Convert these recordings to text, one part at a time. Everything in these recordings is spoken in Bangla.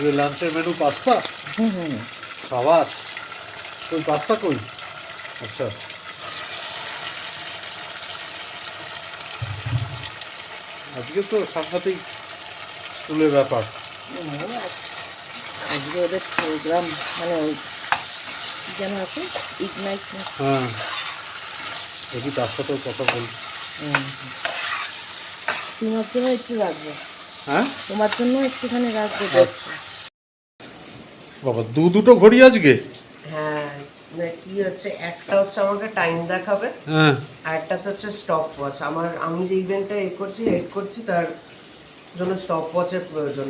আজকে লাঞ্চের মেনু পাস্তা। খাবাস কই পাস্তা কই? আচ্ছা, আজকে তো সাংঘাতিক স্কুলের ব্যাপার। আজকে ওদের প্রোগ্রাম মানে ওই যেন আছে ইগনাইট। হ্যাঁ, দেখি তার সাথেও কথা বলি। তোমার জন্য একটু রাখবো। হ্যাঁ, তোমার জন্য একটুখানি রাখবো। আচ্ছা। বাবা দুটো ঘড়ি আজকে? হ্যাঁ, কি হচ্ছে, একটা হচ্ছে আমাকে টাইম দেখাবে, হ্যাঁ, আর একটা হচ্ছে স্টপ ওয়াচ। আমি যে ইভেন্টটা হেড করছি তার জন্য স্টপ ওয়াচের প্রয়োজন।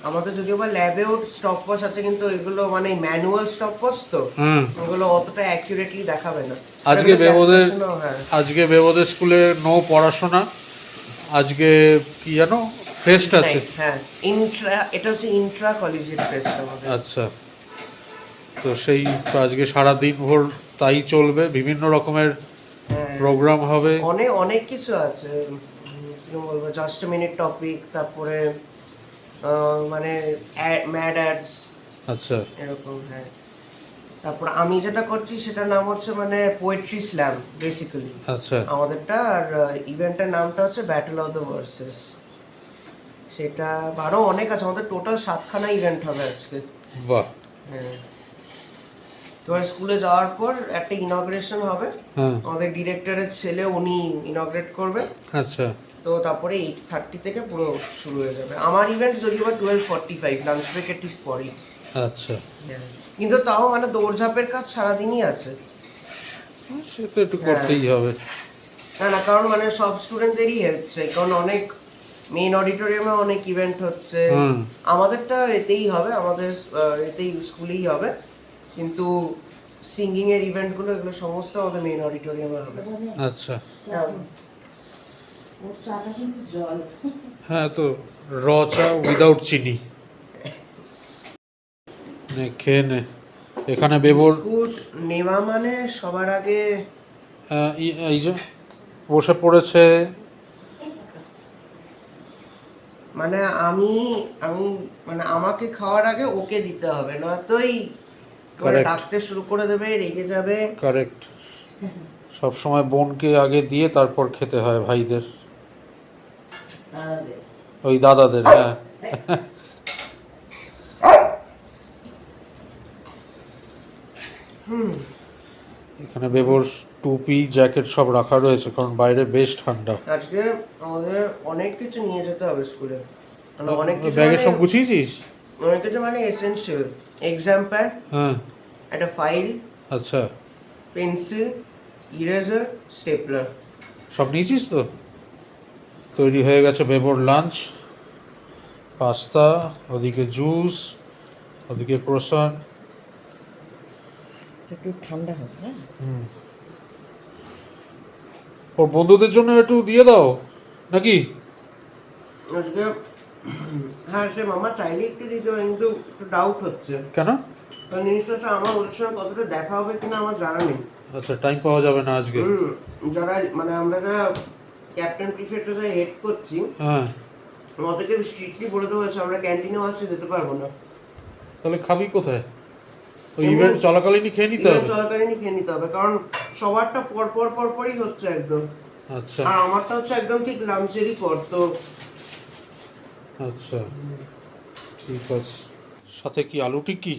আমাদের যদিও বা ল্যাবেও স্টপ ওয়াচ আছে, কিন্তু এগুলো মানে ম্যানুয়াল স্টপ ওয়াচ, তো ওগুলো অতটা অ্যাকুরেটলি দেখাবে না। আজকে বেবদের স্কুলে নো পড়াশোনা, আজকে কি জানো ফেস্ট আছে। হ্যাঁ, এটা হচ্ছে ইন্ট্রা কলেজিয়েট ফেস্ট আমাদের। আচ্ছা, তো সেই আজকে সারাদিন ভোর তাই চলবে, বিভিন্ন রকমের প্রোগ্রাম হবে। অনেক কিছু আছে, কি বলবো, জাস্ট মিনিট টপিক, তারপরে মানে ম্যাড অ্যাডস। আচ্ছা, এরকম। হ্যাঁ, তারপর আমি যেটা করছি সেটার নাম হচ্ছে মানে পোয়েট্রি স্ল্যাম বেসিক্যালি। আচ্ছা, আমাদেরটা। আর ইভেন্টের নামটা হচ্ছে ব্যাটল অফ দ্য ভার্সেস। সেটা আরও অনেক আছে, আমাদের টোটাল 7খানা ইভেন্ট হবে আজকে। বাহ। হ্যাঁ, তোমার স্কুলে যাওয়ার পর একটা ইনগ্রেশন হবে। হ্যাঁ, আমাদের ডিরেক্টরের ছেলে উনি ইনগ্রেট করবে। আচ্ছা, তো তারপরে 8:30 থেকে পুরো শুরু হয়ে যাবে। আমার ইভেন্ট যদিও বা 12:45, লাঞ্চ ব্রেকের ঠিক পরেই। আচ্ছা, কিন্তু তাও মানে দৌড়ঝাঁপের কাজ সারাদিনই আছে। সে তো একটু করতেই হবে। না, কারণ মানে সব স্টুডেন্টদেরই হেল্প চাই, কারণ অনেক মেইন অডিটোরিয়ামে অনেক ইভেন্ট হচ্ছে। আমাদেরটা এতেই হবে, আমাদের এতেই স্কুলেই হবে, কিন্তু সিঙ্গিং এর ইভেন্টগুলো এগুলো সমস্ত আমাদের মেইন অডিটোরিয়ামে হবে। আচ্ছা, ওর চাটা কিন্তু জল। হ্যাঁ, তো র চা উইদাউট চিনি নে, খেয়ে নে। এখানে বেবর বিস্কুট নেওয়া মানে সবার আগে এই যে বসে পড়েছে। মানে আমি আমি মানে আমাকে খাওয়ার আগে ওকে দিতে হবে, নয়তোই ডাকতে শুরু করে দেবে, রেগে যাবে। কারেক্ট। সব সময় বোনকে আগে দিয়ে তারপর খেতে হয় ভাইদের, ওই দাদাদের। হ্যাঁ, এখানে বেবর টুপি জ্যাকেট সব রাখা রয়েছে, কারণ বাইরে বেশ ঠান্ডা। আজকে আমাদের অনেক কিছু নিয়ে যেতে হবে স্কুলে, মানে অনেক কিছু, ব্যাগে সব গুছিয়েছিস? অনেক কিছু মানে এসেনশিয়াল। এক্সাম প্যাড, হ্যাঁ, একটা ফাইল, আচ্ছা, পেন্সিল, ইরেজার, স্টেপলার। সব নিয়েছিস তো? তৈরি হয়ে গেছে বেবর লাঞ্চ। পাস্তা, ওদিকে জুস, ওদিকে ক্রোসান। একটু ঠান্ডা হোক। হ্যাঁ, ওর বন্ধুদের জন্য একটু দিয়ে দাও নাকি? আজকে হ্যাঁ, সে মামা চাইলে একটু দিতে পারে, কিন্তু একটু ডাউট হচ্ছে। কেন? কারণ জিনিসটা হচ্ছে আমার ওদের সঙ্গে কতটা দেখা হবে কিনা আমার জানা নেই। আচ্ছা, টাইম পাওয়া যাবে না আজকে। যারা মানে আমরা যারা ক্যাপ্টেন প্রিফেক্টটা যারা হেড করছি, হ্যাঁ, আমাদেরকে স্ট্রিক্টলি বলে দেওয়া হয়েছে আমরা ক্যান্টিনেও আসতে যেতে পারবো না। তাহলে খাবি কোথায়? ওই ইভেন্ট চলাকালীনই খেয়ে নিতে হবে? চলাকালীনই খেয়ে নিতে হবে, কারণ সবারটা পরপরই হচ্ছে একদম। আচ্ছা, আর আমারটা হচ্ছে একদম ঠিক লাঞ্চেরই পর। তো আচ্ছা, ঠিক আছে। সাথে কি আলু টিক্কি?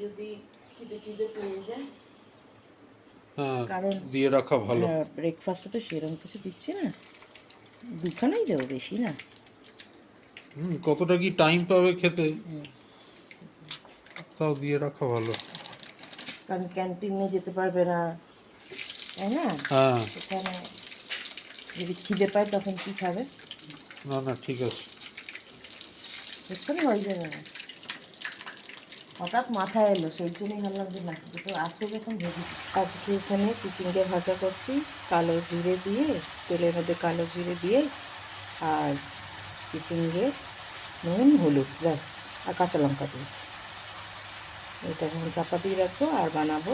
যদি খিদে টিদে পেয়ে যায়। হ্যাঁ, কারণ দিয়ে রাখা ভালো। ব্রেকফাস্টে তো সেরকম কিছু দিচ্ছি না, দুখানাই দেবো, বেশি না। কতটা কি টাইম পাবে খেতে, তাও দিয়ে রাখা ভালো। কারণ ক্যান্টিনে যেতে পারবে না, তাই না? হ্যাঁ, সেখানে যদি খিদে পায় তখন কি খাবে? না ঠিক আছে। এক্ষুনি হয়ে যাবে না। হঠাৎ মাথায় এলো, সেই জন্যই ভাবলাম যে না, দুটো আছে যখন ভেজি। আজকে এখানে চিচিঙ্গে ভাজা করছি, কালো জিরে দিয়ে, তেলের মধ্যে কালো জিরে দিয়ে, আর চিচিঙ্গে নুন হলুদ ব্যাস, আর কাঁচা লঙ্কা দিয়েছি। এটা এখন চাপা দিয়ে রাখবো, আর বানাবো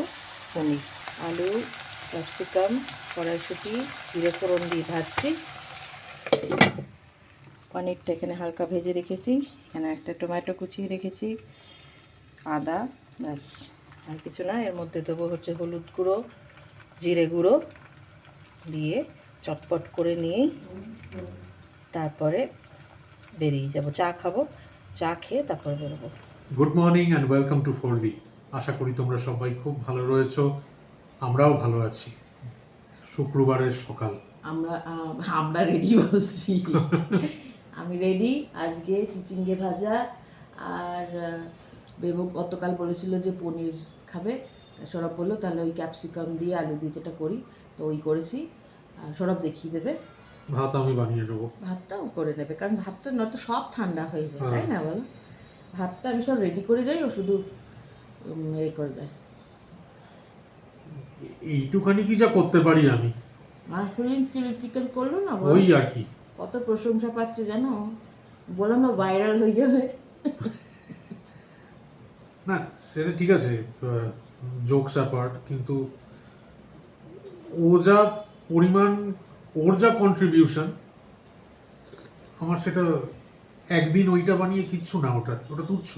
পনির। আলু, ক্যাপসিকাম, কড়াইশুঁটি, জিরে ফোড়ন দিয়ে ভাজছি, পনিরটা এখানে হালকা ভেজে রেখেছি, এখানে একটা টমেটো কুচিয়ে রেখেছি, আদা, ব্যাস আর কিছু না। এর মধ্যে দেবো হচ্ছে হলুদ গুঁড়ো, জিরে গুঁড়ো দিয়ে চটপট করে নিয়েই তারপরে বেরিয়ে যাব, চা খাবো, চা খেয়ে তারপরে বেরোবো। Good morning and welcome to 4D। আশা করি তোমরা সবাই খুব ভালো রয়েছো, আমরাও ভালো আছি। শুক্রবারের সকাল, আমরা রেডি বলছি আমি রেডি। আজকে চিচিঙ্গে ভাজা আর বেবু গতকাল বলেছিল যে পনির খাবে, সৌরভ বললো তাহলে ওই ক্যাপসিকাম দিয়ে আলু দিয়ে যেটা করি তো ওই করেছি। সৌরভ দেখিয়ে দেবে, ভাত আমি বানিয়ে নেবো। ভাতটাও করে নেবে, কারণ ভাতটা নয়তো সব ঠান্ডা হয়ে যায়, তাই না বলো? ভাতটা আমি সব রেডি করে যাই, ও শুধু এ করে দেয়। এইটুখানি কি যা করতে পারি আমি, মাশরুম চিলি চিকেন করলো না, ওই আর কি। কত প্রশংসা পাচ্ছে জানো, বলো না ভাইরাল হয়ে যাবে। না সেটা ঠিক আছে, জোকস অ্যাপার্ট, কিন্তু ও যা পরিমাণ, ওর যা কন্ট্রিবিউশন, আমার সেটা একদিন ওইটা বানিয়ে কিচ্ছু না, ওটা ওটা তুচ্ছ।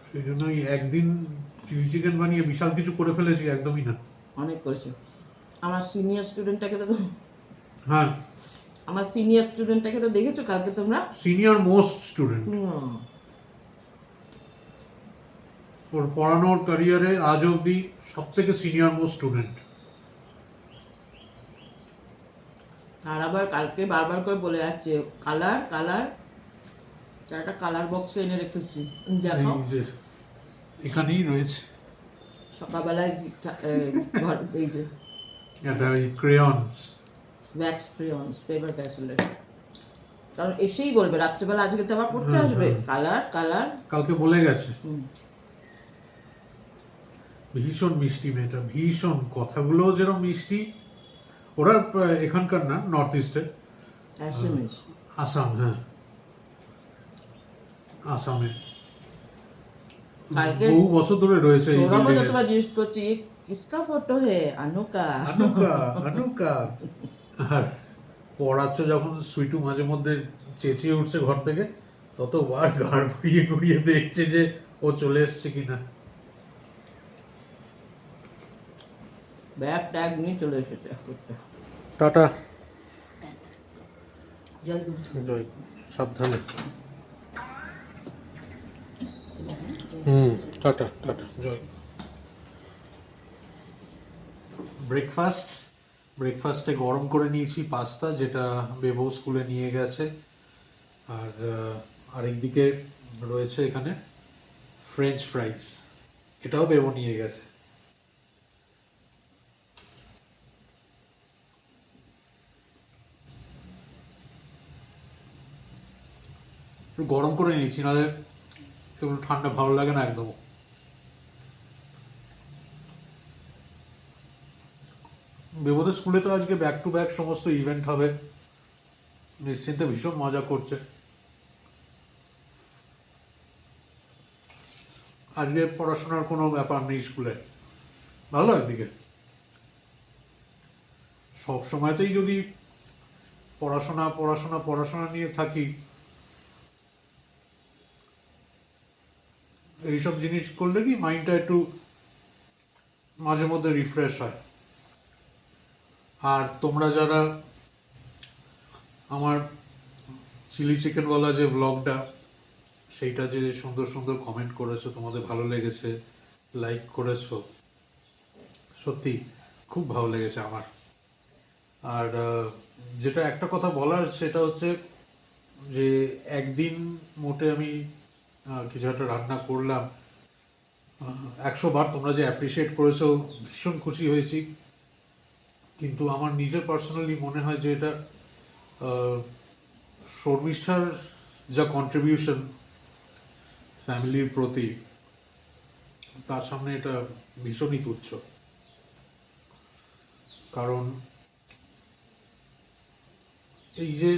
সেই জন্য ওই একদিন চিলি চিকেন বানিয়ে বিশাল কিছু করে ফেলেছি, একদমই না। অনেক করেছে। আমার সিনিয়র স্টুডেন্টটাকে তো হ্যাঁ, আমার সিনিয়র স্টুডেন্টটাকে তো দেখেছো কালকে তোমরা? Senior most student. ওর পড়ানোর ক্যারিয়ারে আজ অবধি সব থেকে সিনিয়র মোস্ট স্টুডেন্ট। আর আবার কালকে বারবার করে বলে যাচ্ছে কালার কালার, একটা কালার বক্সে এনে রেখেছি, দেখো এই যে এখানেই রয়েছে সকালবেলায় এই যে এটা ওই ক্রেয়নস, ওয়্যাক্স ক্রেয়ন্স, পেপার ক্যাসেলের। কারণ এসেই বলবে রাত্রেবেলা আজকে তো আবার পড়তে আসবে, কালার কালার। কালকে বলে গেছে। ভীষণ মিষ্টি মেয়েটা, ভীষণ, কথাগুলোও যেরকম মিষ্টি। ওরা এখানকার না, নর্থ ইস্টের, আসাম, হ্যাঁ আসামে কালকে বহু বছর ধরে রয়েছে এই সৌরভও building এ। যতবার জিজ্ঞেস করছি কিসকা ফটো হে, অনুকা অনুকা অনুকা। আর পড়াচ্ছে যখন সুইটু মাঝে মধ্যে চেঁচিয়ে উঠছে ঘর থেকে, ততবার ঘাড় ঘুরিয়ে ঘুরিয়ে দেখছে যে ও চলে এসছে কিনা। ব্যাগ ট্যাগ নিয়ে চলে এসেছে। টাটা, জয় গুরু। জয়, সাবধানে। টাটা টাটা, জয়। ব্রেকফাস্টে গরম করে নিয়েছি পাস্তা, যেটা বেবো স্কুলে নিয়ে গেছে। আর আরেকদিকে রয়েছে এখানে ফ্রেঞ্চ ফ্রাইস, এটাও বেবো নিয়ে গেছে। একটু গরম করে নিয়েছি, নাহলে এগুলো ঠান্ডা ভালো লাগে না একদম। বেবোদের স্কুলে তো আজকে ব্যাক টু ব্যাক সমস্ত ইভেন্ট হবে, নিশ্চিন্তে ভীষণ মজা করছে। আজকে পড়াশোনার কোনো ব্যাপার নেই স্কুলে, ভালো একদিকে। সব সময়তেই যদি পড়াশোনা পড়াশোনা পড়াশোনা নিয়ে থাকি, এইসব জিনিস করলে কি মাইন্ডটা একটু মাঝে মধ্যে রিফ্রেশ হয়। আর তোমরা যারা আমার চিলি চিকেনওয়ালা যে ব্লগটা, সেইটা যে সুন্দর সুন্দর কমেন্ট করেছো, তোমাদের ভালো লেগেছে, লাইক করেছো, সত্যি খুব ভালো লেগেছে আমার। আর যেটা একটা কথা বলার, সেটা হচ্ছে যে একদিন মোটে আমি কিছু একটা রান্না করলাম, 100 বার তোমরা যে অ্যাপ্রিসিয়েট করেছো, ভীষণ খুশি হয়েছি। কিন্তু আমার নিজের পার্সোনালি মনে হয় যে এটা শর্মিষ্ঠার যা কন্ট্রিবিউশন ফ্যামিলির প্রতি, তার সামনে এটা ভীষণই তুচ্ছ। কারণ এই যে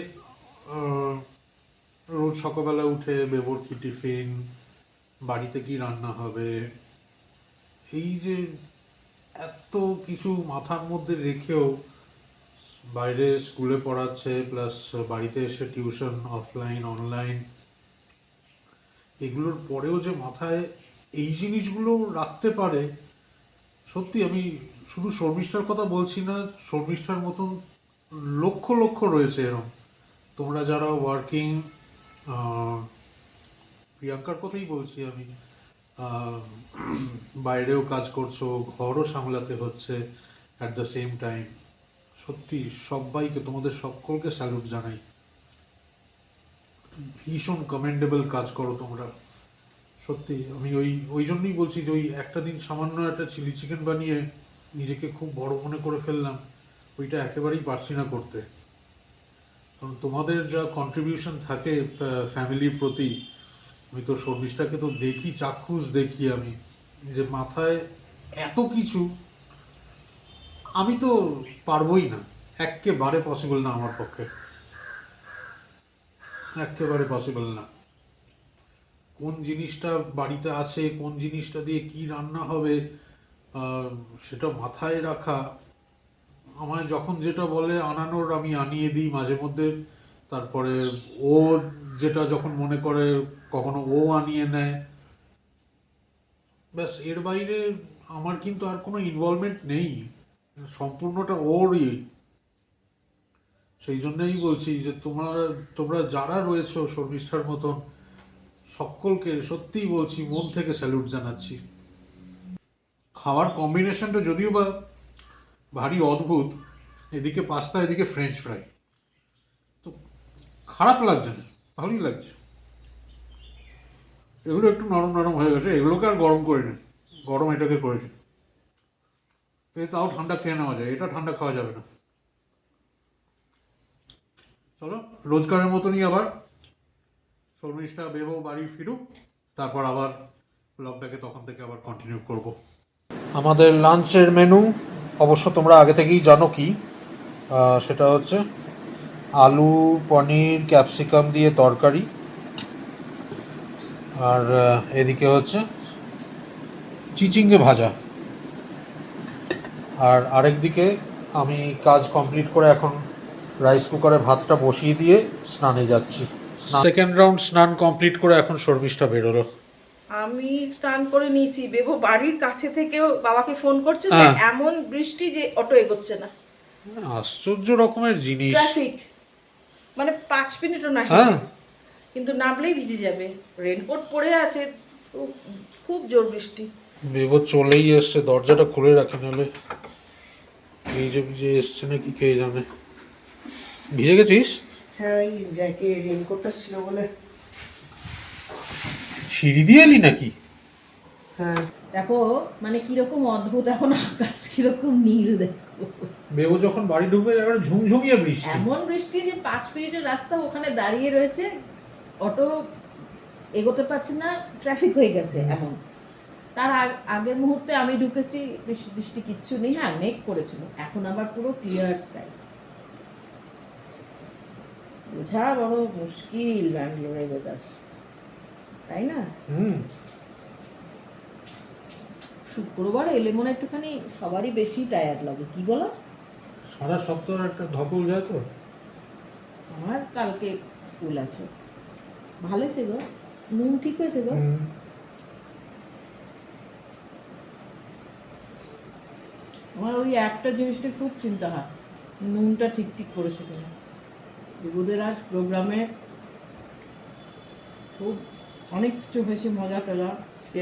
রোজ সকালবেলা উঠে বেবোর কি টিফিন, বাড়িতে কি রান্না হবে, এই যে এত কিছু মাথার মধ্যে রেখেও বাইরে স্কুলে পড়াচ্ছে, প্লাস বাড়িতে এসে টিউশন অফলাইন অনলাইন, এগুলোর পরেও যে মাথায় এই জিনিসগুলো রাখতে পারে, সত্যি আমি শুধু শর্মিষ্ঠার কথা বলছি না, শর্মিষ্ঠার মতন লক্ষ লক্ষ রয়েছে এরকম। তোমরা যারা ওয়ার্কিং, প্রিয়াঙ্কার কথাই বলছি আমি, আহ, বাইরেও কাজ করছো, ঘরও সামলাতে হচ্ছে অ্যাট দ্য সেম টাইম, সত্যি সবাইকে, তোমাদের সকলকে স্যালুট জানাই। ভীষণ কমেন্ডেবল কাজ করো তোমরা, সত্যি। আমি ওই ওই জন্যই বলছি যে ওই একটা দিন সামান্য একটা চিলি চিকেন বানিয়ে নিজেকে খুব বড় মনে করে ফেললাম, ওইটা একেবারেই পারছি না করতে। কারণ তোমাদের যা কন্ট্রিবিউশন থাকে ফ্যামিলির প্রতি, আমি তো শর্মিষ্ঠাকে তো দেখি, চাক্ষুষ দেখি আমি, যে মাথায় এত কিছু, আমি তো পারবোই না, একেবারে পসিবল না আমার পক্ষে, একেবারে পসিবল না। কোন জিনিসটা বাড়িতে আছে, কোন জিনিসটা দিয়ে কি রান্না হবে, সেটা মাথায় রাখা, আমায় যখন যেটা বলে আনানোর আমি আনিয়ে দিই মাঝে মধ্যে, তারপরে ও যেটা যখন মনে করে কখনো ও আনিয়ে নেয়, ব্যাস। এর বাইরে আমার কিন্তু আর কোনো ইনভলভমেন্ট নেই, সম্পূর্ণটা ওরই। সেই জন্যই বলছি যে তোমরা যারা রয়েছো শর্মিষ্ঠার মতন, সকলকে সত্যিই বলছি, মন থেকে স্যালুট জানাচ্ছি। খাওয়ার কম্বিনেশনটা যদিও বা ভারী অদ্ভুত, এদিকে পাস্তা এদিকে ফ্রেঞ্চ ফ্রাই, তো খারাপ লাগছে না, ভালোই লাগছে। এগুলো একটু নরম নরম হয়ে গেছে, এগুলোকে আর গরম করিনি, গরম এটাকে করেছি। তাও ঠান্ডা খেয়ে নেওয়া যায়, এটা ঠান্ডা খাওয়া যাবে না। চলো, রোজকারের মতনই আবার শর্মিষ্ঠা বেবো বাড়ি ফিরুক, তারপর আবার ব্লগটাকে তখন থেকে আবার কন্টিনিউ করব। আমাদের লাঞ্চের মেনু অবশ্য তোমরা আগে থেকেই জানো কি, সেটা হচ্ছে আলু পনির ক্যাপসিকাম দিয়ে তরকারি, আর এদিকে হচ্ছে চিচিঙ্গে ভাজা, আর আরেক দিকে আমি কাজ কমপ্লিট করে এখন রাইস কুকারে ভাতটা বসিয়ে দিয়ে স্নানে যাচ্ছি। সেকেন্ড রাউন্ড স্নান কমপ্লিট করে এখন শর্মিষ্ঠা বেরোলো। আমি স্নান করে নিয়েছি, বেবো বাড়ির কাছে থেকেও বাবাকে ফোন করছে যে হ্যাঁ। এমন বৃষ্টি যে অটো এগোচ্ছে না, আশ্চর্য রকমের জিনিস। ট্রাফিক, মানে 5 মিনিটও না হ্যাঁ, কিন্তু নামলেই ভিজে যাবে, রেনকোট পরে আছে, খুব খুব জোর বৃষ্টি। বেবো চলেই এসছে, দরজাটা খুলে রাখে, নাহলে ভিজে ভিজে এসছে নাকি কে জানে। ভিজে গেছিস? হ্যাঁ, ওই জ্যাকেট রেনকোটটা ছিল বলে। সিঁড়ি দিয়ে এলি নাকি? হ্যাঁ, দেখো মানে কিরকম অদ্ভুত, এখন আকাশ কিরকম নীল দেখো। বেবো যখন বাড়ি ঢুকবে একেবারে ঝুমঝুমিয়ে বৃষ্টি। এমন বৃষ্টি যে 5 মিনিটের রাস্তা ওখানে দাঁড়িয়ে রয়েছে, অটো এগোতে পারছে না, ট্রাফিক হয়ে গেছে এমন। তার আগের মুহূর্তে আমি ঢুকেছি, বৃষ্টি বৃষ্টি কিচ্ছু নেই, হ্যাঁ মেঘ করেছিল, এখন আবার পুরো ক্লিয়ার স্কাই। বোঝা বড় মুশকিল ব্যাঙ্গালোরের ওয়েদার, তাই না? শুক্রবার এলে মনে হয় একটুখানি সবারই বেশি টায়ার্ড লাগে, কি বলো? সারা সপ্তাহ একটা ধকল যায় তো। আমার কালকে স্কুল আছে। ভালো আছে গো, নুন ঠিক হয়েছে গো? আমার ওই একটা জিনিসটা খুব চিন্তা হয়, নুনটা ঠিক ঠিক করেছে কিনা। বিভুদের আজ প্রোগ্রামে খুব অনেক কিছু হয়েছে, মজা টজা। আজকে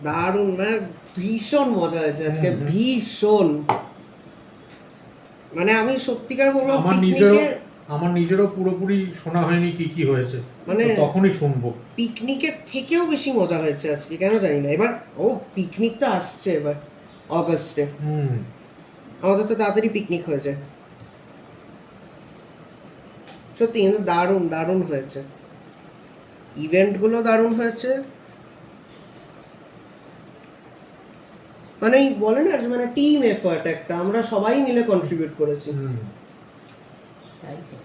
দারুণ, মানে ভীষণ মজা হয়েছে আজকে, ভীষণ। মানে আমি সত্যিকার বলবো, আমার নিজেরও পুরোপুরি শোনা হয়নি কি কি হয়েছে, মানে তো তখনই শুনবো। পিকনিকের থেকেও বেশি মজা হয়েছে আজকে, কেন জানি না। এবার পিকনিকটা আসছে এবার অগস্টে, আমাদের তো তাড়াতাড়ি পিকনিক হয়েছে। সত্যি কিন্তু দারুণ দারুণ হয়েছে, ইভেন্টগুলো দারুণ হয়েছে। মানে বলে না, মানে টিম এফার্ট একটা, আমরা সবাই মিলে কন্ট্রিবিউট করেছি, তাই তো।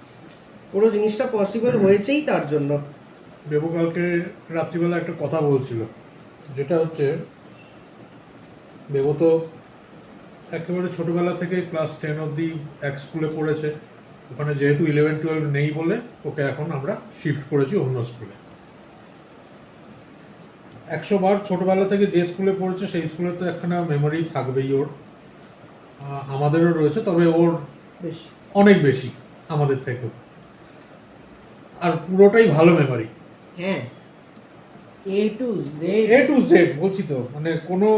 পুরো জিনিসটা পসিবল হয়েছেই তার জন্য। বেবু কালকে রাত্রিবেলা একটা কথা বলছিল, যেটা হচ্ছে বেবু তো একেবারে ছোটবেলা থেকে ক্লাস 10 অবধি এক স্কুলে পড়েছে। ওখানে যেহেতু 11-12 নেই বলে ওকে এখন আমরা শিফট করেছি অন্য স্কুলে। 100 বার ছোটবেলা থেকে যে স্কুলে পড়েছে সেই স্কুলে তো একখানা মেমোরি থাকবেই ওর। আমাদেরও রয়েছে, তবে ওর বেশ অনেক বেশি আমাদের থেকেও, আর পুরোটাই ভালো মেমোরি। হ্যাঁ, A to Z। A to Z বলছি তো, মানে কোনো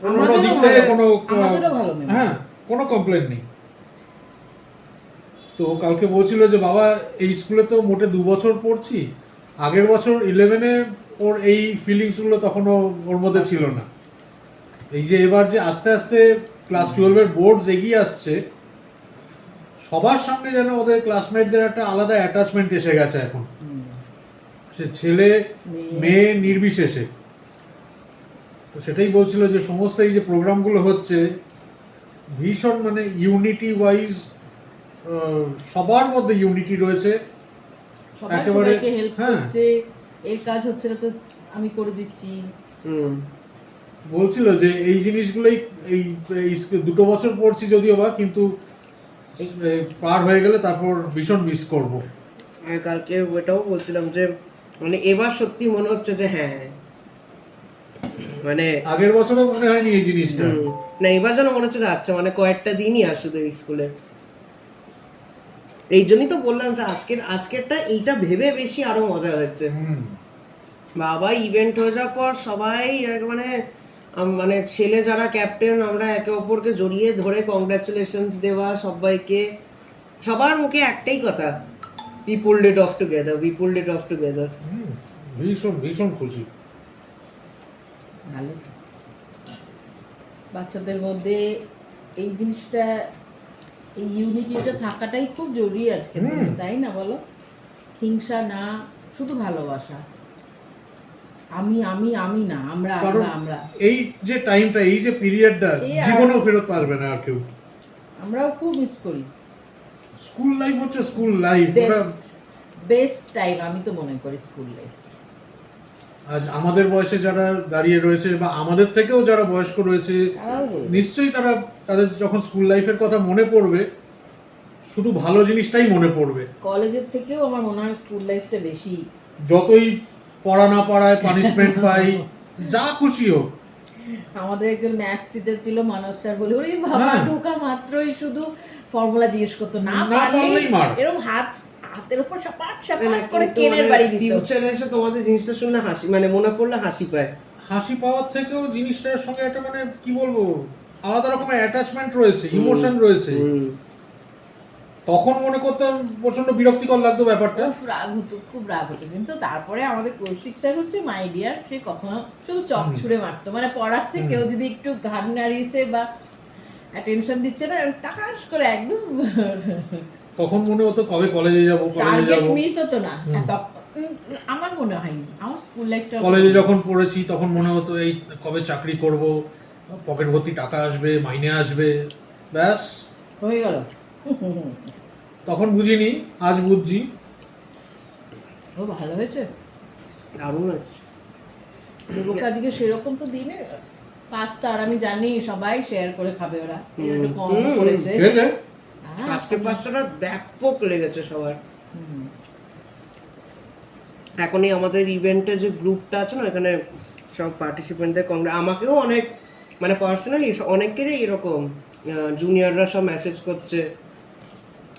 আমাদেরও দিক ভালো- থেকে কোনো আমাদেরও ভালো memory। হ্যাঁ, কোনো কমপ্লেন নেই। তো কালকে বলছিল যে বাবা এই স্কুলে তো মোটে 2 বছর পড়ছি, আগের বছর 11-এ ওর এই ফিলিংসগুলো তখনও ওর মধ্যে ছিল না। এই যে এবার যে আস্তে আস্তে ক্লাস 12-এর বোর্ডস এগিয়ে আসছে, সবার সামনে যেন ওদের ক্লাসমেটদের একটা আলাদা অ্যাটাচমেন্ট এসে গেছে এখন, সে ছেলে মেয়ে নির্বিশেষে। তো সেটাই বলছিল যে সমস্ত এই যে প্রোগ্রামগুলো হচ্ছে ভীষণ মানে ইউনিটি ওয়াইজ, সবার মধ্যে ইউনিটি রয়েছে সবাই একেবারে, সবাইকে হেল্প হ্যাঁ। করছে, এর কাজ হচ্ছে না তো আমি করে দিচ্ছি। বলছিল যে এই জিনিসগুলোই এই 2 বছর পড়ছি যদিও বা, কিন্তু পার হয়ে গেলে তারপর ভীষণ মিস করব। আমি কালকে ওটাও বলছিলাম যে মানে এবার সত্যি মনে হচ্ছে যে হ্যাঁ, মানে আগের বছরও মনে হয়নি এই জিনিসটা। না, এবার যেন মনে হচ্ছে যে আচ্ছা মানে কয়েকটা দিনই আসলে স্কুলে। এই জন্যই তো বললাম যে আজকেরটা এইটা ভেবে বেশি আরো মজা হচ্ছে। বাবা ইভেন্ট হয়ে যাওয়ার পর সবাই মানে মানে ছেলে যারা ক্যাপ্টেন আমরা একে অপরকে জড়িয়ে ধরে কংগ্রাচুলেশনস দেওয়া সবাইকে, সবার মুখে একটাই কথা, we pulled it off together, we pulled it off together। ভীষণ ভীষণ খুশি। ভালো, বাচ্চাদের মধ্যে এই জিনিসটা, এই ইউনিটিটা থাকাটাই খুব জরুরি আজকে, তাই না বলো? হিংসা না, শুধু ভালোবাসা। আমি আমি আমি না, আমরা কারণ আমরা আমরা এই যে টাইমটা, এই যে পিরিয়ডটা এই আর- জীবনেও ফেরত পারবে না আর কেউ। আমরাও খুব মিস করি। স্কুল লাইফ হচ্ছে স্কুল লাইফ। বেস্ট টাইম আমি তো মনে করি স্কুল লাইফ। আজ আমাদের বয়সে যারা দাঁড়িয়ে রয়েছে বা আমাদের থেকেও যারা বয়স্ক রয়েছে, তারাও বলবে। নিশ্চয়ই তাদের যখন স্কুল লাইফের কথা মনে পড়বে শুধু ভালো জিনিসটাই মনে পড়বে। কলেজের থেকেও আমার মনে হয় স্কুল লাইফটা বেশি। যতই পড়া না পড়ায় পানিশমেন্ট পাই, যা খুশি হোক। আমাদের একজন ম্যাথস টিচার ছিল, মানব স্যার, বলে ওরে বাবা হ্যাঁ। ঢোকা মাত্রই শুধু ফর্মুলা জিজ্ঞেস করতো, না না পারলেই মার। এরকম হাতের উপর সাপাট সাপাট করে কেনের বাড়ি দিত। ফিউচারে এসে তোমাদের জিনিসটা শুনলে হাসি, মানে মনে পড়লে হাসি পায়। হাসি পাওয়ার থেকেও জিনিসটার সঙ্গে একটা মানে কি বলবো, আলাদা রকমের অ্যাটাচমেন্ট রয়েছে, ইমোশন রয়েছে। তখন মনে করতাম প্রচন্ড বিরক্তিকর লাগতো ব্যাপারটা। খুব রাগ হতো, খুব রাগ হতো, কিন্তু তারপরে আমাদের কৌশিক স্যার হচ্ছে মাই ডিয়ার, সে কখনো শুধু চক ছুঁড়ে মারতো, মানে পড়াচ্ছে, কেউ যদি একটু ঘাড় নাড়িয়েছে বা অ্যাটেনশন দিচ্ছে না, টাকাস করে একদম তখন মনে হতো কবে কলেজে যাব, কলেজে টার্গেট যাব। মিস হতো না। আমার মনে হয়নি, আমার স্কুল লাইফটা কলেজে যখন পড়েছি তখন মনে হতো এই কবে চাকরি করব, পকেট ভর্তি টাকা আসবে, মাইনে আসবে, ব্যাস হয়ে গেল। তখন বুঝিনি, আজ বুঝছি। ও ভালো হয়েছে, দারুণ আছে। দেবকে আজকে সেরকম তো দিনে পাস্তা, আর আমি জানি সবাই শেয়ার করে খাবে, ওরা একটু কম করেছে। হয়েছে? হ্যাঁ, আজকে পাঁচটা ব্যাপক লেগেছে সবার। হুম। এখনই আমাদের ইভেন্টের যে গ্রুপটা আছে না, এখানে সব পার্টিসিপেন্টদের আমাকেও অনেক মানে পার্সোনালি অনেকেরই এরকম জুনিয়ররা সব মেসেজ করছে,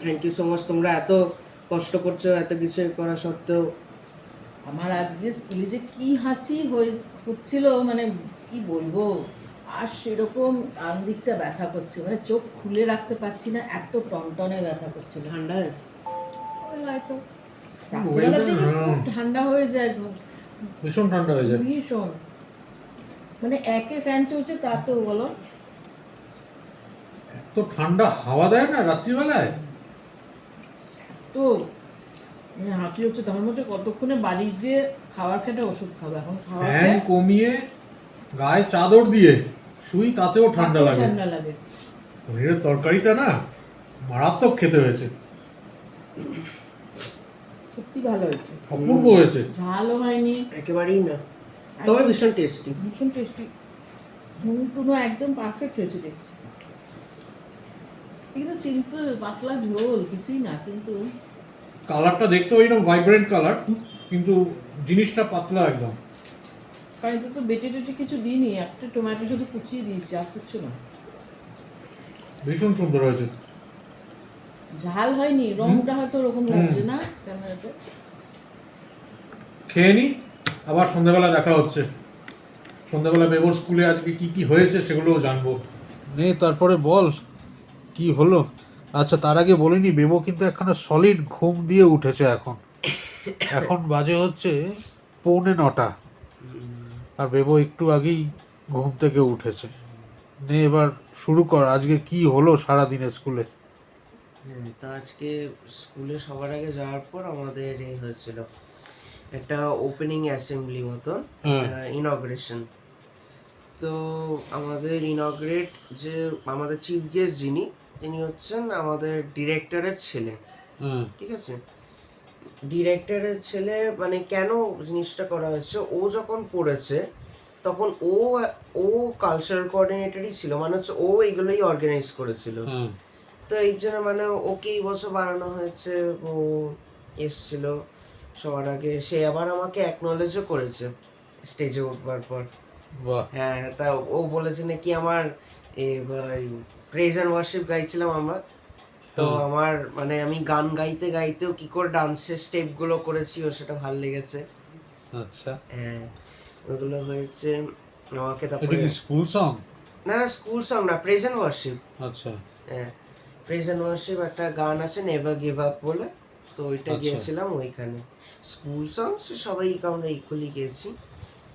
থ্যাংক ইউ সো মাচ, তোমরা এত কষ্ট করছো এত কিছু করা সত্ত্বেও। আমার আজকে স্কুলে যে কি হাঁচি হচ্ছিল, মানে কি বলবো, আর সেরকম ডান দিকটা ব্যথা করছে, মানে চোখ খুলে রাখতে পারছি না, এত টনটনে ব্যথা করছিল। ঠান্ডায় হয়তো রাত্রিবেলা থেকে খুব ঠান্ডা হয়ে যায়, ভীষণ ঠান্ডা হয়ে যায়। ভীষণ, মানে একে ফ্যান চলছে তা তো বলো। এত ঠান্ডা হাওয়া দেয় না রাত্রিবেলায়। তো মানে হাঁচি হচ্ছে, তখন হচ্ছে কতক্ষণে বাড়ি গিয়ে খাবার খেতে ওষুধ খাবো, এখন খাওয়া ফ্যান কমিয়ে গায়ে চাদর দিয়ে শুই, তাতেও ঠান্ডা লাগে। ঠান্ডা লাগে। পনিরের তরকারিটা না মারাত্মক খেতে হয়েছে, সত্যি ভালো হয়েছে, অপূর্ব হয়েছে। ঝালও হয়নি, একেবারেই না, তবে ভীষণ টেস্টি। ভীষণ টেস্টি। নুন টুনো একদম পারফেক্ট হয়েছে দেখছি। কিন্তু সিম্পল পাতলা ঝোল কিছুই না, কিন্তু কালারটা দেখতে ওইরকম ভাইব্রেন্ট কালার, কিন্তু জিনিসটা পাতলা একদম। কারণ তো বেটে টেটে কিছু দিইনি, একটা টমেটো শুধু কুচিয়ে দিয়েছি, আর কিছু না। ভীষণ সুন্দর হয়েছে। ঝাল হয়নি, রংটা হয়তো ওরকম লাগছে না ক্যামেরাতে। খেয়ে নি, আবার সন্ধ্যাবেলা দেখা হচ্ছে। সন্ধ্যাবেলা বেবোর স্কুলে আজকে কি কি হয়েছে সেগুলোও জানবো। নে তারপরে বল কি হলো। আচ্ছা তার আগে বলিনি, বেবো কিন্তু একখানা সলিড ঘুম দিয়ে উঠেছে এখন। এখন বাজে হচ্ছে 8:45, আর বেবো একটু আগেই ঘুম থেকে উঠেছে। নে এবার শুরু কর, আজকে কি হলো সারা দিনে স্কুলে। হ্যাঁ, তো আজকে স্কুলে সবার আগে যাওয়ার পর আমাদের এই হয়েছিল একটা ওপেনিং অ্যাসেম্বলি মতন, হ্যাঁ। ইনগ্রেশন। তো আমাদের ইনগ্রেট যে আমাদের চিফ গেস্ট যিনি, তিনি হচ্ছেন আমাদের ডিরেক্টরের ছেলে। হ্যাঁ। ঠিক আছে, ডিরেক্টরের ছেলে মানে কেন জিনিসটা করা হয়েছে, ও যখন পড়েছে তখন ও কালচারাল কোঅর্ডিনেটরই ছিল, মানে হচ্ছে ও এইগুলোই অর্গানাইজ করেছিল। হ্যাঁ। তো এই জন্য মানে ওকে এই বছর বানানো হয়েছে। ও এসছিল সবার আগে, সে আবার আমাকে অ্যাকনলেজও করেছে স্টেজে উঠবার পর। বাহ। হ্যাঁ, তা ও বলেছে নাকি আমার প্রেজ অ্যান্ড ওয়ার্শিপ গাইছিলাম আমরা, তো হ্যাঁ। আমার মানে আমি গান গাইতে গাইতেও কি করে ডান্সের স্টেপগুলো করেছি, ও সেটা ভালো লেগেছে। আচ্ছা, হ্যাঁ, ওগুলো হয়েছে আমাকে। এটা তারপরে কি স্কুল সং? না না, স্কুল সং না, প্রেজ অ্যান্ড ওয়ার্শিপ। আচ্ছা। হ্যাঁ, প্রেজ অ্যান্ড ওয়ার্শিপ একটা গান আছে নেভার গিভ আপ বলে, তো ওইটা আচ্ছা। গিয়েছিলাম ওইখানে। স্কুল সং সবাই আমরা ইকুয়ালি গেছি।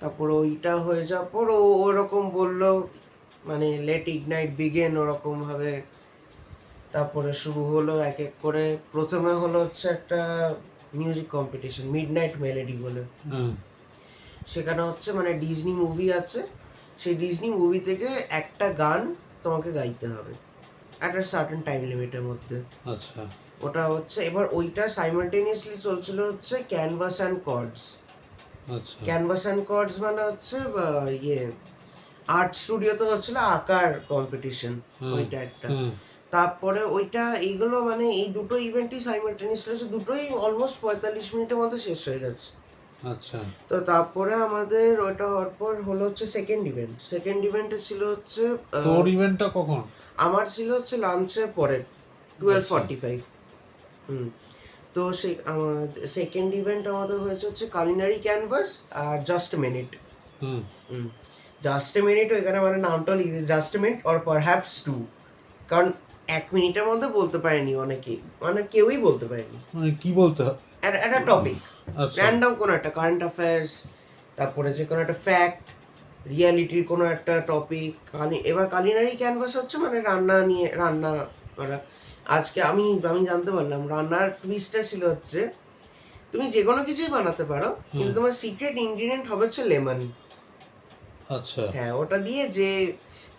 তারপর ওইটা হয়ে যাওয়ার পর ও ওরকম বললো মানে লেট ইগনাইট বিগেন ওরকম ভাবে। তারপরে শুরু হলো এক এক করে। প্রথমে হলো হচ্ছে একটা মিউজিক কম্পিটিশন, মিডনাইট মেলোডি বলে। হ্যাঁ। সেখানে হচ্ছে মানে ডিজনি মুভি আছে, সেই ডিজনি মুভি থেকে একটা গান তোমাকে গাইতে হবে একটা সার্টেন টাইম লিমিটের মধ্যে। আচ্ছা। ওটা হচ্ছে এবার ওইটা সাইমালটেনিয়াসলি চলছিল হচ্ছে ক্যানভাস অ্যান্ড কর্ডস। আচ্ছা। ক্যানভাস অ্যান্ড কর্ডস মানে হচ্ছে ইয়ে আর্ট স্টুডিওতে হচ্ছিল আঁকার কম্পিটিশন, ওইটা একটা। হ্যাঁ। তারপরে ওইটা এইগুলো মানে এই দুটো ইভেন্টই সাইমালটেনিয়াসলি হচ্ছে, দুটোই অলমোস্ট 45 মিনিটের মধ্যে শেষ হয়ে গেছে। আচ্ছা। তো তারপরে আমাদের ওইটা হওয়ার পর হলো হচ্ছে সেকেন্ড ইভেন্ট। সেকেন্ড ইভেন্টে ছিল হচ্ছে তোর ইভেন্টটা কখন? আমার ছিল হচ্ছে লাঞ্চের পরে 12:45। তো সেই সেকেন্ড ইভেন্ট আমাদের হয়েছে হচ্ছে কালিনারি ক্যানভাস আর just minute. Hmm. Just minute এখানে মানে নামটা লিখে just minute or perhaps two, কারণ 1 মিনিটের মধ্যে বলতে পারেনি অনেকেই, মানে কেউই বলতে পারেনি। মানে কি বলতে হবে? একটা টপিক, আচ্ছা। র্যান্ডম কোনো একটা কারেন্ট অ্যাফেয়ার্স, তারপরে যে কোনো একটা ফ্যাক্ট, রিয়ালিটির কোনো একটা টপিক। এবার কালিনারি ক্যানভাস হচ্ছে মানে রান্না নিয়ে, রান্না করা। আজকে আমি আমি জানতে পারলাম রান্নার টুইস্টটা ছিল হচ্ছে তুমি যে কোনো কিছুই বানাতে পারো, কিন্তু তোমার সিক্রেট ইনগ্রিডিয়েন্ট হবে হচ্ছে লেমন। আচ্ছা। হ্যাঁ, ওটা দিয়ে যে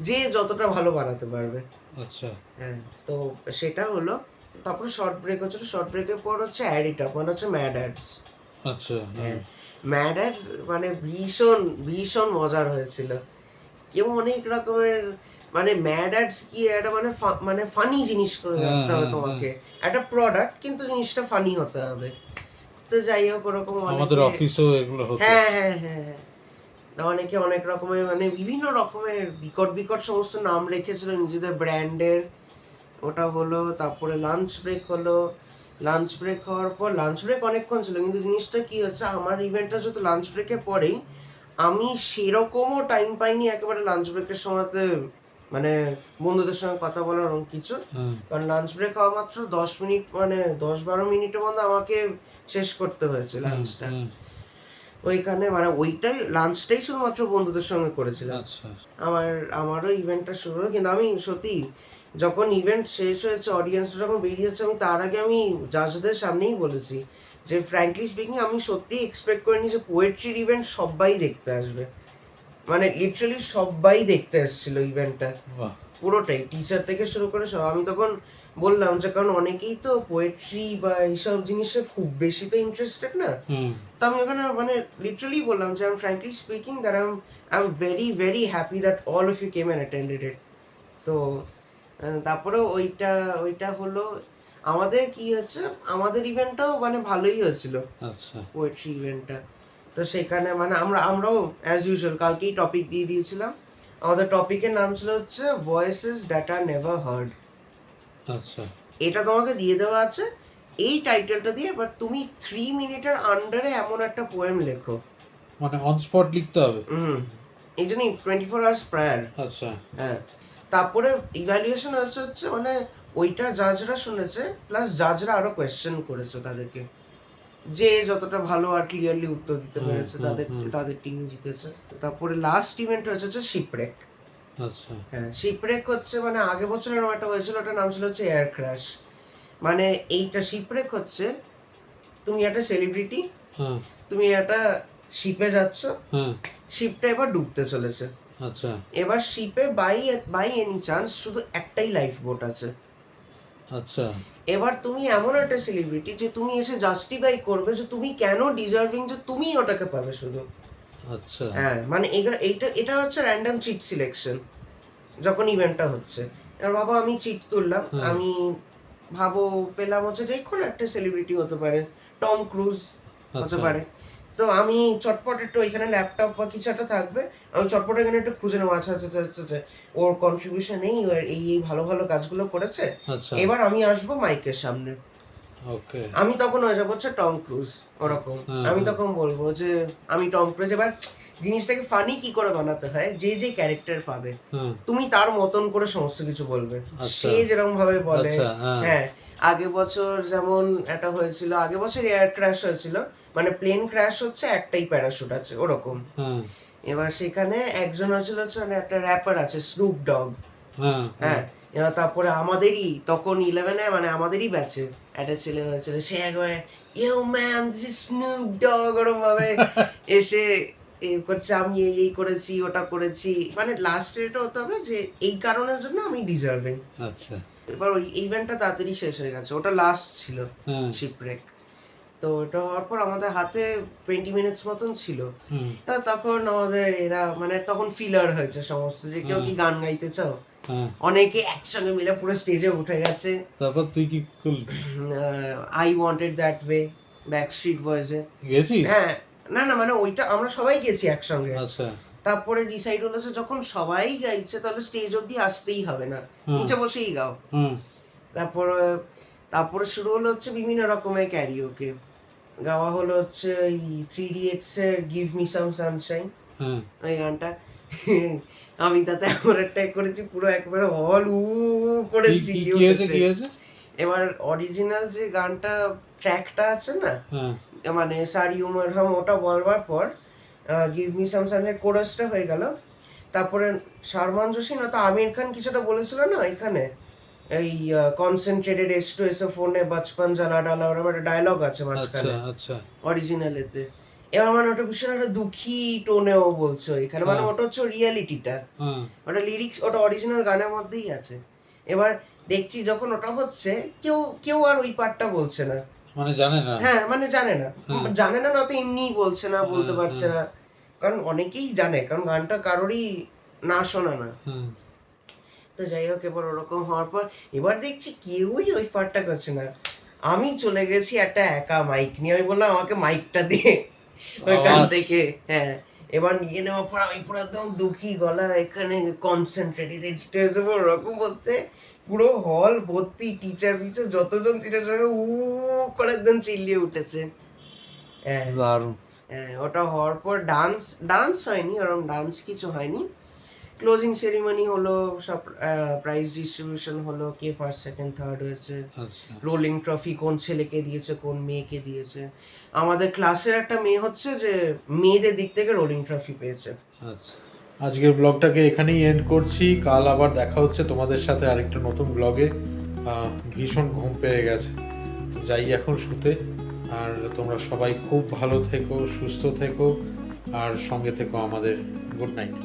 যে যতটা ভালো বানাতে পারবে। আচ্ছা। হ্যাঁ, তো সেটা হলো। তারপরে শর্ট ব্রেক হচ্ছিল, শর্ট ব্রেকের পর হচ্ছে অ্যাড ইট আপ, মানে হচ্ছে ম্যাড অ্যাডস। আচ্ছা। হ্যাঁ, ম্যাড অ্যাডস মানে ভীষণ ভীষণ মজার হয়েছিল। কেউ অনেক রকমের মানে ম্যাড অ্যাডস কি একটা মানে মানে ফানি জিনিস করে আসতে হবে তোমাকে, একটা প্রোডাক্ট কিন্তু জিনিসটা ফানি হতে হবে। তো যাই হোক ওরকম আমাদের অফিসেও এগুলো হতো। হ্যাঁ হ্যাঁ হ্যাঁ হ্যাঁ, তা অনেকে অনেক রকমের মানে বিভিন্ন রকমের বিকট বিকট সমস্ত নাম রেখেছিল নিজেদের ব্র্যান্ডের। ওটা হলো, তারপরে লাঞ্চ ব্রেক হলো। লাঞ্চ ব্রেক হওয়ার পর লাঞ্চ ব্রেক অনেকক্ষণ ছিল, কিন্তু জিনিসটা কি হচ্ছে আমার ইভেন্টটা যেহেতু লাঞ্চ ব্রেকের পরেই, আমি সেরকমও টাইম পাইনি একেবারে লাঞ্চ ব্রেকের সময়তে মানে বন্ধুদের সঙ্গে কথা বলার এবং কিছু। কারণ লাঞ্চ ব্রেক হওয়া মাত্র 10 মিনিট, মানে 10-12 মিনিটের মধ্যে আমাকে শেষ করতে হয়েছে লাঞ্চটা। ওইখানে মানে ওইটাই লাঞ্চটাই শুধুমাত্র বন্ধুদের সঙ্গে করেছিলাম। আচ্ছা। আমারও ইভেন্টটা শুরু হলো, কিন্তু আমি সত্যি যখন ইভেন্ট শেষ হয়েছে, অডিয়েন্স যখন বেরিয়েছে, আমি তার আগে আমি জাজদের সামনেই বলেছি যে ফ্র্যাঙ্কলি স্পিকিং আমি সত্যি এক্সপেক্ট করিনি যে পোয়েট্রির ইভেন্ট সবাই দেখতে আসবে, মানে লিটারালি সবাই দেখতে এসেছিল ইভেন্টটা। বাহ। পুরোটাই টিচার থেকে শুরু করে সব। আমি তখন বললাম যে কারণ অনেকেই তো পোয়েট্রি বা এইসব জিনিসে খুব বেশি তো ইন্টারেস্টেড না, তো আমি ওখানে মানে লিটারালি বললাম যে frankly speaking that I am very very happy that all of you came and attended it. তো তারপরে ওইটা হলো আমাদের কি হচ্ছে, আমাদের ইভেন্টটাও মানে ভালোই হয়েছিল, আচ্ছা পোয়েট্রি ইভেন্টটা। তো সেখানে মানে আমরাও অ্যাজ ইউজুয়াল কালকেই টপিক দিয়ে দিয়েছিলাম। আমাদের টপিকের নাম ছিল হচ্ছে voices that are never heard. আচ্ছা এটা তোমাকে দিয়ে দেওয়া আছে এই টাইটেলটা দিয়ে, বাট তুমি 3 মিনিটের আন্ডারে এমন একটা পোয়েম লেখো। মানে অন স্পট লিখতে হবে? এই জন্যই 24 আওয়ার্স প্রায়ার। আচ্ছা হ্যাঁ, তারপরে ইভ্যালুয়েশন হচ্ছে মানে ওইটা জাজরা শুনেছে, প্লাস জাজরা আরো কোয়েশ্চেন করেছে তাদেরকে, যে যতটা ভালো আর ক্লিয়ারলি উত্তর দিতে পেরেছে তাদের টিম জিতেছে। তারপরে লাস্ট ইভেন্ট হচ্ছে শিপরেক। আচ্ছা হ্যাঁ, শিপরেক হচ্ছে মানে আগে বছর এরকম একটা হয়েছিল, ওটার নাম ছিল হচ্ছে এয়ার ক্র্যাশ। মানে এইটা শিপরেক হচ্ছে তুমি একটা সেলিব্রিটি, তুমি একটা শিপে যাচ্ছ, শিপটা এবার ডুবতে চলেছে। আচ্ছা এবার শিপে বাই এনি চান্স শুধু একটাই লাইফ বোট আছে। আচ্ছা এবার তুমি এমন একটা সেলিব্রিটি যে তুমি এসে জাস্টিফাই করবে যে তুমি কেন ডিজার্ভিং যে তুমি ওটাকে পাবে শুধু। আচ্ছা হ্যাঁ, মানে এটা হচ্ছে র্যান্ডম চিট সিলেকশন যখন ইভেন্টটা হচ্ছে। এবার ভাবো আমি চিট তুললাম, আমি পেলাম হচ্ছে যে কোনো একটা সেলিব্রিটি হতে পারে, টম ক্রুজ হতে পারে। তো আমি চটপট একটু ওইখানে ল্যাপটপ বা কিছু একটা থাকবে, আমি চটপট এখানে একটু খুঁজে নেবো, আচ্ছা আচ্ছা আচ্ছা আচ্ছা ওর কন্ট্রিবিউশন এই ভালো ভালো কাজগুলো করেছে, এবার আমি আসবো মাইকের সামনে, ওকে আমি তখন হয়ে যাবো হচ্ছে টম ক্রুজ ওরকম। আমি তখন বলবো যে আমি টম ক্রুজ। এবার জিনিসটাকে ফানি কি করে বানাতে হয়, যে যে ক্যারেক্টার পাবে তুমি তার মতন করে সমস্ত কিছু বলবে, সে যেরকম ভাবে বলে। হ্যাঁ, আগের বছর যেমন একটা হয়েছিল, আগের বছর এয়ার ক্র্যাশ হয়েছিল, মানে প্লেন ক্র্যাশ হচ্ছে একটাই প্যারাশুট আছে ওরকম। এবার সেখানে একজন হচ্ছে মানে একটা র্যাপার আছে স্নুপ ডগ। হ্যাঁ, এবার তারপরে আমাদেরই তখন 11-এ মানে আমাদেরই ব্যাচে একটা ছেলে হয়েছিল, সে একবারে you man this is Snoop Dogg ওরকম ভাবে এসে করছে, আমি এই করেছি ওটা করেছি, মানে লাস্টে এটা হতে হবে যে এই কারণের জন্য আমি ডিজার্ভিং। আচ্ছা এবার ওই ইভেন্টটা তাড়াতাড়ি শেষ হয়ে গেছে, ওটা লাস্ট ছিল শিপরেক। তো ওটা হওয়ার পর আমাদের হাতে 20 মিনিটস মতন ছিল। তখন আমাদের এরা মানে তখন ফিলার হয়েছে সমস্ত, যে কেউ কি গান গাইতে চাও, অনেকে একসঙ্গে মিলে পুরো স্টেজে উঠে গেছে। তারপর তুই কি করলি? I wanted that way backstreet বয়েজে গেছিস? হ্যাঁ, না না মানে ওইটা আমরা সবাই গেছি একসঙ্গে। আচ্ছা তারপরে ডিসাইড হলো যে যখন সবাই গাইছে তাহলে স্টেজ অবধি আসতেই হবে না, নিচে বসেই গাও। তারপরে শুরু হলো হচ্ছে বিভিন্ন রকমের ক্যারিওকে গাওয়া হলো হচ্ছে এই 3 Idiots এর গিভ মি সাম সানশাইন, ওই গানটা। আমি তাতে এমন একটা করেছি পুরো একবারে হল করে চিল্লিয়ে উঠেছে। এবার অরিজিনাল যে গানটা ট্র্যাকটা আছে না, মানে সারি উমর হাম, ওটা বলবার পর গিভ মি সাম সানশাইন কোরাসটা হয়ে গেল। তারপরে শারমান জোশী না তো আমির খান কিছুটা বলেছিল না এখানে, এই কনসেন্ট্রেটেড এস টু এস ফোনে বাচপান জ্বালা ডালা, ওরকম একটা ডায়লগ আছে মাঝখানে অরিজিনালেতে। এবার মানে ওটা ভীষণ একটা দুঃখী টোনেও বলছো এখানে, মানে ওটা হচ্ছে রিয়ালিটিটা, ওটা লিরিক্স ওটা অরিজিনাল গানের মধ্যেই আছে। এবার দেখছি যখন ওটা হচ্ছে কেউ আর ওই পার্টটা বলছে না, মানে জানে না। হ্যাঁ, মানে জানে না তো এমনিই বলছে না, বলতে পারছে না, কারণ অনেকেই জানে, কারণ গানটা কারোরই না শোনা না। তো যাই হোক, এবার ওরকম হওয়ার পর এবার দেখছি কেউই ওই পার্টটা করছে না, আমি চলে গেছি একটা একা মাইক নিয়ে, আমি বললাম আমাকে মাইকটা দিয়ে ওইখান থেকে। হ্যাঁ, এবার নিয়ে নেওয়ার পর আমি পুরো একদম দুঃখী গলা এখানে কনসেন্ট্রেটেড ওরকম বলতে পুরো হল ভর্তি টিচার যতজন টিচার করে একদম চিল্লিয়ে উঠেছে। হ্যাঁ, ওটা হওয়ার পর ডান্স হয়নি, ওরকম ডান্স কিছু হয়নি, ক্লোজিং সেরিমনি হলো, সব প্রাইজ ডিস্ট্রিবিউশন হলো, কে ফার্স্ট সেকেন্ড থার্ড হয়েছে, রোলিং ট্রফি কোন ছেলেকে দিয়েছে কোন মেয়েকে দিয়েছে। আমাদের ক্লাসের একটা মেয়ে হচ্ছে যে মেয়েদের দিক থেকে রোলিং ট্রফি পেয়েছে। আচ্ছা, আজকের ব্লগটাকে এখানেই এন্ড করছি, কাল আবার দেখা হচ্ছে তোমাদের সাথে আরেকটা নতুন ব্লগে। ভীষণ ঘুম পেয়ে গেছে, যাই এখন শুতে। আর তোমরা সবাই খুব ভালো থেকো, সুস্থ থেকো, আর সঙ্গে থেকো আমাদের। Good night.